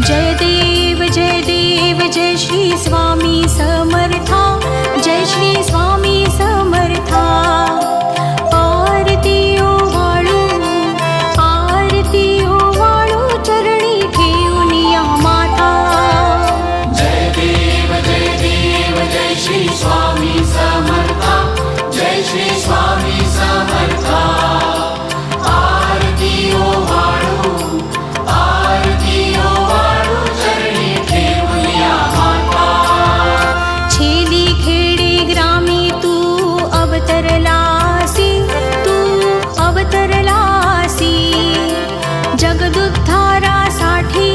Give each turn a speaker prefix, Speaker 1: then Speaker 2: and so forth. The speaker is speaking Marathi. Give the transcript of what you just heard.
Speaker 1: जय देव जय श्री स्वामी समर्था, जय श्री स्वामी समर्था। आरती ओवाळू चरणी ठेवूनिया माता।
Speaker 2: जय देव जय श्री स्वामी समर्था, जय श्री स्वामी समर्था। आरती ओवाळू चरणी ठेवूनिया माता।
Speaker 1: छेली खेडे ग्रामी तू अवतरलासी, जगदुद्धारासाठी